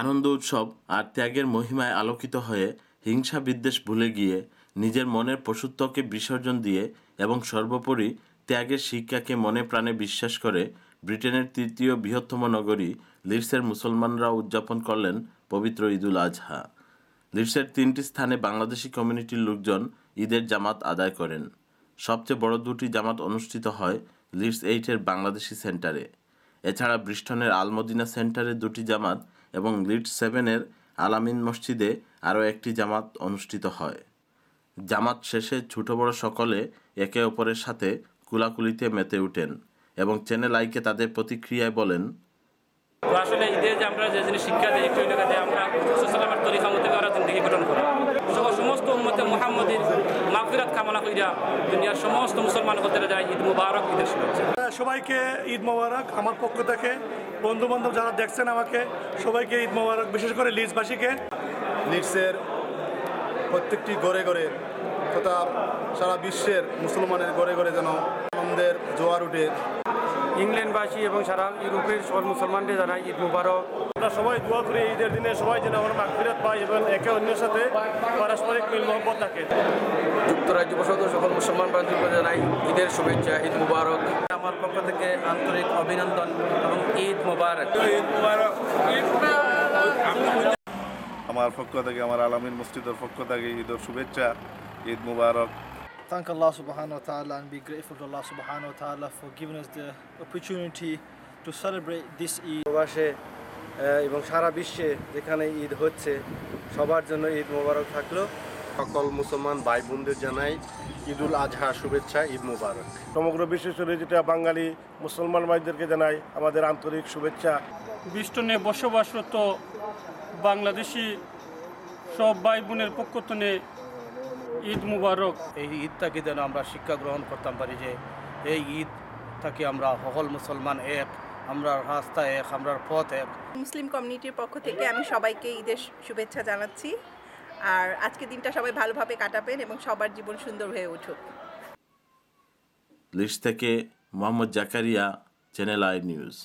আনন্দ উৎসব আর ত্যাগের মহিমায় আলোকিত হয়ে হিংসা বিদ্বেষ ভুলে গিয়ে নিজের মনের পশুত্বকে বিসর্জন দিয়ে এবং সর্বোপরি ত্যাগের শিক্ষাকে মনে প্রাণে বিশ্বাস করে ব্রিটেনের তৃতীয় বৃহত্তম নগরী লিডসের মুসলমানরা উদযাপন করলেন পবিত্র ঈদুল আজহা। লিডসের 3টি স্থানে বাংলাদেশি কমিউনিটির লোকজন ঈদের জামাত আদায় করেন। সবচেয়ে বড় 2টি জামাত অনুষ্ঠিত হয় লিডস 8-এর বাংলাদেশি সেন্টারে। এছাড়া ব্রিস্টনের আল-মদিনা সেন্টারে 2টি জামাত এবং লিডস 7-এর আল-আমিন মসজিদে আরও একটি জামাত অনুষ্ঠিত হয়। জামাত শেষে ছোট বড় সকলে একে অপরের সাথে কুলাকুলিতে মেতে ওঠেন এবং চ্যানেল আইকে তাদের প্রতিক্রিয়ায় বলেন, তো আসলে ঈদে যে আমরা যে জিনিস শিক্ষা দিই একটু এলাকাতে আমরা সালামের তরিকা মতো আমরা জিন্দগি গঠন করি সমস্ত উম্মতে মুহাম্মদের মাগফিরাত কামনা কইরা দুনিয়ার সমস্ত মুসলমান হতে যায় ঈদ মুবারক, ঈদের শুভেচ্ছা। সবাইকে ঈদ মোবারক আমার পক্ষ থেকে, বন্ধু বান্ধব যারা দেখছেন আমাকে সবাইকে ঈদ মোবারক, বিশেষ করে লিডসবাসীকে। লিডসের প্রত্যেকটি ঘরে ঘরে তথা সারা বিশ্বের মুসলমানের ঘরে ঘরে যেন আনন্দের জোয়ার উঠে। ইংল্যান্ডবাসী এবং সারা ইউরোপের সকল মুসলমানদের জানাই ঈদ মুবারক। আমরা সবাই দোয়া করি ঈদের দিনে সবাই যেন আমরা মাগফিরাত পাই এবং একে অন্যের সাথে পারস্পরিক মিল মহব্বত থাকে। যুক্তরাজ্য বসত সকল মুসলমান বান্ধবীকে জানাই ঈদের শুভেচ্ছা, ঈদ মুবারক। আমার পক্ষ থেকে আন্তরিক অভিনন্দন এবং ঈদ মুবারক। ঈদ মুবারক। আমার পক্ষ থেকে, আমার আল-আমিন মসজিদের পক্ষ থেকে ঈদের শুভেচ্ছা, ঈদ মুবারক। Thank Allah subhanahu wa ta'ala and be grateful to Allah subhanahu wa ta'ala for giving us the opportunity to celebrate this Eid. প্রবাসে এবং সারা বিশ্বে যেখানে ঈদ হচ্ছে সবার জন্য ঈদ মোবারক থাকলো। সকল মুসলমান ভাই বোনদের জানাই ঈদুল আজহা শুভেচ্ছা, ঈদ মোবারক। সমগ্র বিশ্বের যেটা বাঙালি মুসলমান ভাইদেরকে জানাই আমাদের আন্তরিক শুভেচ্ছা। ব্রিস্টনে বসবাসরত বাংলাদেশি সব ভাই বোনের পক্ষ থেকে ঈদ মুবারক। এই ঈদটাকে যেন আমরা শিক্ষা গ্রহণ করতাম পারি যে এই ঈদ থেকে আমরা সকল মুসলমান এক, আমরা রাস্তা এক, আমরা পথ এক। মুসলিম কমিউনিটির পক্ষ থেকে আমি সবাইকে ঈদের শুভেচ্ছা জানাচ্ছি। আর আজকের দিনটা সবাই ভালোভাবে কাটাবেন এবং সবার জীবন সুন্দর হয়ে উঠুক। লিডস থেকে Mohammad Zakaria, channel I news.